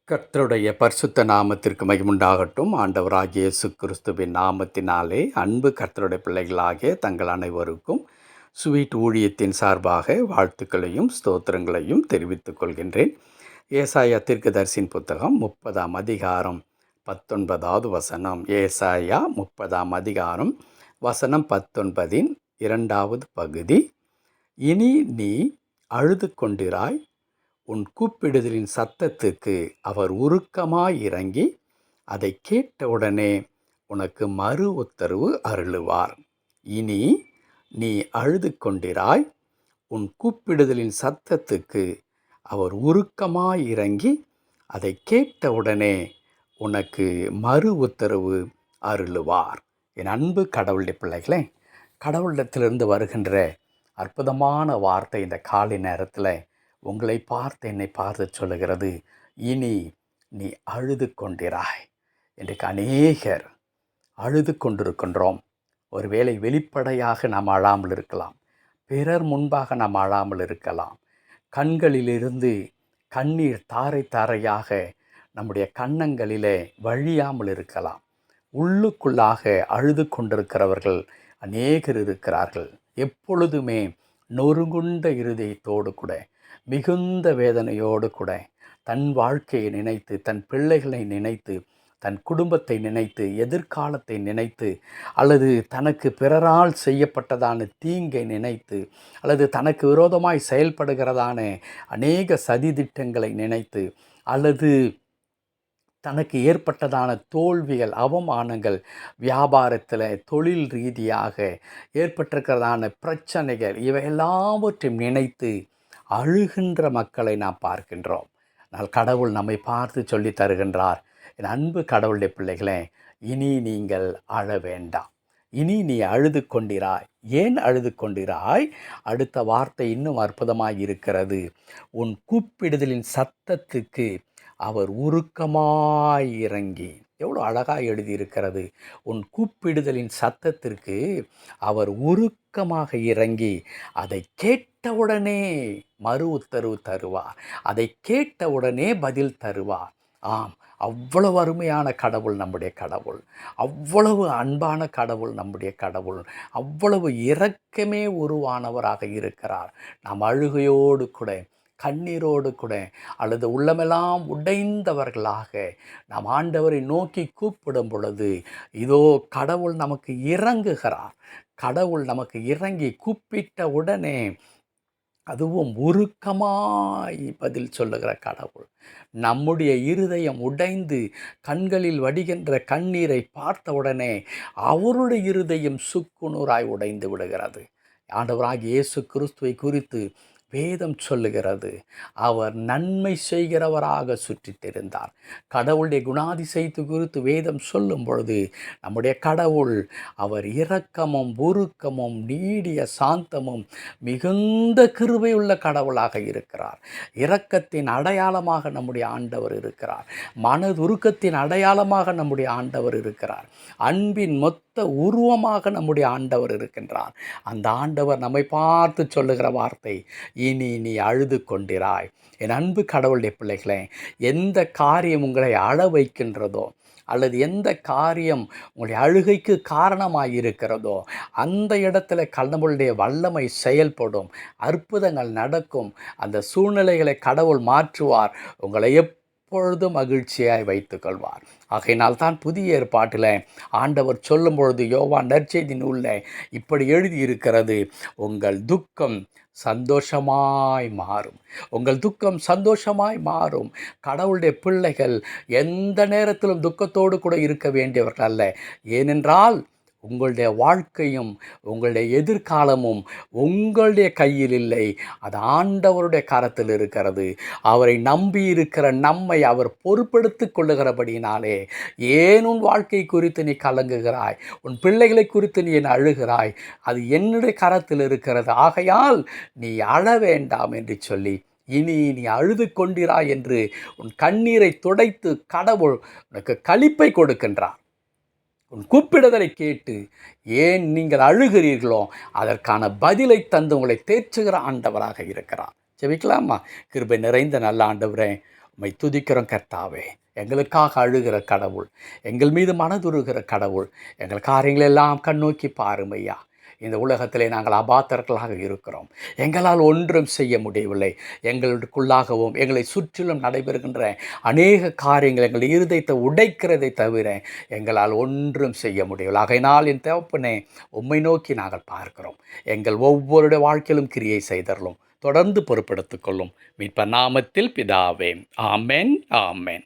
கர்த்தருடைய பரிசுத்த நாமத்திற்கு மகிமுண்டாகட்டும். ஆண்டவராகிய இயேசு கிறிஸ்துவின் நாமத்தினாலே அன்பு கர்த்தருடைய பிள்ளைகளாகிய தங்கள் அனைவருக்கும் ஸ்வீட் ஊழியத்தின் சார்பாக வாழ்த்துக்களையும் ஸ்தோத்திரங்களையும் தெரிவித்துக் கொள்கின்றேன். ஏசாயா தீர்க்கதரிசியின் புத்தகம் 30ஆம் அதிகாரம் 19வது வசனம். ஏசாயா 30ஆம் அதிகாரம் வசனம் 19இன் 2வது பகுதி. இனி நீ அழுது கொண்டிராய், உன் கூப்பிடுதலின் சத்தத்துக்கு அவர் உருக்கமாய் இறங்கி அதை கேட்டவுடனே உனக்கு மறு உத்தரவு அருளுவார். இனி நீ அழுது கொண்டிராய், உன் கூப்பிடுதலின் சத்தத்துக்கு அவர் உருக்கமாய் இறங்கி அதை கேட்டவுடனே உனக்கு மறு உத்தரவு அருளுவார். என் அன்பு கடவுளுடைய பிள்ளைகளே, கடவுளிடத்திலிருந்து வருகின்ற அற்புதமான வார்த்தை இந்த காலை நேரத்தில் உங்களை பார்த்து என்னை பார்த்து சொல்லுகிறது, இனி நீ அழுது கொண்டிராய். இன்றைக்கு அநேகர் அழுது கொண்டிருக்கின்றோம். ஒருவேளை வெளிப்படையாக நாம் அழாமல் இருக்கலாம், பிறர் முன்பாக நாம் அழாமல் இருக்கலாம். கண்களிலிருந்து கண்ணீர் தாரை தாரையாக நம்முடைய கன்னங்களிலே வழியாமல் இருக்கலாம். உள்ளுக்குள்ளாக அழுது கொண்டிருக்கிறவர்கள் அநேகர் இருக்கிறார்கள். எப்பொழுதுமே நொறுங்குண்ட இருதயத்தோடு கூட, மிகுந்த வேதனையோடு கூட தன் வாழ்க்கையை நினைத்து, தன் பிள்ளைகளை நினைத்து, தன் குடும்பத்தை நினைத்து, எதிர்காலத்தை நினைத்து, அல்லது தனக்கு பிறரால் செய்யப்பட்டதான தீங்கை நினைத்து, அல்லது தனக்கு விரோதமாய் செயல்படுகிறதான அநேக சதித்திட்டங்களை நினைத்து, அல்லது தனக்கு ஏற்பட்டதான தோல்விகள், அவமானங்கள், வியாபாரத்தில், தொழில் ரீதியாக ஏற்பட்டிருக்கிறதான பிரச்சனைகள், இவை எல்லாவற்றையும் நினைத்து அழுகின்ற மக்களை நாம் பார்க்கின்றோம். ஆனால் கடவுள் நம்மை பார்த்து சொல்லி தருகின்றார், என் அன்பு கடவுளுடைய பிள்ளைகளே, இனி நீங்கள் அழ வேண்டாம், இனி நீ அழுது கொண்டிராய். ஏன் அழுது கொண்டிராய்? அடுத்த வார்த்தை இன்னும் அற்புதமாக இருக்கிறது. உன் கூப்பிடுதலின் சத்தத்துக்கு அவர் உருக்கமாய் இறங்கி. எவ்வளோ அழகாக எழுதியிருக்கிறது. உன் கூப்பிடுதலின் சத்தத்திற்கு அவர் உருக்கமாக இறங்கி அதை கேட்டவுடனே மறு உத்தரவு தருவார், அதை கேட்டவுடனே பதில் தருவார். ஆம், அவ்வளவு அருமையான கடவுள் நம்முடைய கடவுள், அவ்வளவு அன்பான கடவுள் நம்முடைய கடவுள், அவ்வளவு இரக்கமே உருவானவராக இருக்கிறார். நாம் அழுகையோடு கூட, கண்ணீரோடு கூட, அல்லது உள்ளமெல்லாம் உடைந்தவர்களாக நாம் ஆண்டவரை நோக்கி கூப்பிடும் பொழுது, இதோ கடவுள் நமக்கு இறங்குகிறார். கடவுள் நமக்கு இறங்கி கூப்பிட்ட உடனே, அதுவும் உருக்கமாய் பதில் சொல்லுகிற கடவுள். நம்முடைய இருதயம் உடைந்து கண்களில் வடிகின்ற கண்ணீரை பார்த்தவுடனே அவருடைய இருதயம் சுக்குநூறாய் உடைந்து விடுகிறது. ஆண்டவராகிய இயேசு கிறிஸ்துவை குறித்து வேதம் சொல்லுகிறது, அவர் நன்மை செய்கிறவராக சுற்றித் திரிந்தார். கடவுளுடைய குணாதிசயத்து குறித்து வேதம் சொல்லும் பொழுது, நம்முடைய கடவுள் அவர் இரக்கமும் உருக்கமும் நீடிய சாந்தமும் மிகுந்த கிருபையுள்ள கடவுளாக இருக்கிறார். இரக்கத்தின் அடையாளமாக நம்முடைய ஆண்டவர் இருக்கிறார். மனதுருக்கத்தின் அடையாளமாக நம்முடைய ஆண்டவர் இருக்கிறார். அன்பின் மொத்த உருவமாக நம்முடைய ஆண்டவர் இருக்கின்றார். அந்த ஆண்டவர் நம்மை பார்த்து சொல்லுகிற வார்த்தை, இனி நீ அழுது கொண்டிராய். என் அன்பு கடவுளுடைய பிள்ளைகளே, எந்த காரியம் உங்களை அழ வைக்கின்றதோ, அல்லது எந்த காரியம் உங்களுடைய அழுகைக்கு காரணமாக இருக்கிறதோ, அந்த இடத்துல கடவுளுடைய வல்லமை செயல்படும், அற்புதங்கள் நடக்கும். அந்த சூழ்நிலைகளை கடவுள் மாற்றுவார். உங்களை எப்பொழுதும் மகிழ்ச்சியாய் வைத்துக் கொள்வார். ஆகையினால் தான் புதிய ஏற்பாட்டில் ஆண்டவர் சொல்லும் பொழுது, யோவான் நற்செய்தி நூலில் இப்படி எழுதியிருக்கிறது, உங்கள் துக்கம் சந்தோஷமாய் மாறும். உங்கள் துக்கம் சந்தோஷமாய் மாறும். கடவுளுடைய பிள்ளைகள் எந்த நேரத்திலும் துக்கத்தோடு கூட இருக்க வேண்டியவர்கள் அல்ல. ஏனென்றால் உங்களுடைய வாழ்க்கையும் உங்களுடைய எதிர்காலமும் உங்களுடைய கையில் இல்லை, அது ஆண்டவருடைய கரத்தில் இருக்கிறது. அவரை நம்பி இருக்கிற நம்மை அவர் பொறுப்பெடுத்து கொள்ளுகிறபடினாலே, ஏன் உன் வாழ்க்கை குறித்து நீ கலங்குகிறாய், உன் பிள்ளைகளை குறித்து நீ என் அழுகிறாய், அது என்னுடைய கரத்தில் இருக்கிறது, ஆகையால் நீ அழ வேண்டாம் என்று சொல்லி, இனி நீ அழுது கொண்டிராய் என்று உன் கண்ணீரை துடைத்து கடவுள் உனக்கு களிப்பை கொடுக்கின்றார். உன் கூப்பிடுதலை கேட்டு ஏன் நீங்கள் அழுகிறீர்களோ அதற்கான பதிலை தந்து உங்களை தேற்றுகிற ஆண்டவராக இருக்கிறார். ஜெபிக்கலாமா? கிருபை நிறைந்த நல்ல ஆண்டவரே, உம்மை துதிக்கிறோம் கர்த்தாவே. எங்களுக்காக அழுகிற கடவுள், எங்கள் மீது மனதுருகிற கடவுள், எங்கள் காரியங்களெல்லாம் கண்ணோக்கி பாரும் ஐயா. இந்த உலகத்திலே நாங்கள் அபாத்திரர்களாக இருக்கிறோம். எங்களால் ஒன்றும் செய்ய முடியவில்லை. எங்களுக்குள்ளாகவும் எங்களை சுற்றிலும் நடைபெறுகின்ற அநேக காரியங்கள் எங்கள் இருதயத்தை உடைக்கிறதை தவிர எங்களால் ஒன்றும் செய்ய முடியவில்லை. ஆகையினால் என் தகப்பனே, உம்மை நோக்கி நாங்கள் பார்க்கிறோம். எங்கள் ஒவ்வொருடைய வாழ்க்கையிலும் கிரியை செய்தரலும் தொடர்ந்து பொறுப்படுத்திக் கொள்ளும். மீட்பர் நாமத்தில் பிதாவே. ஆமென், ஆமென்.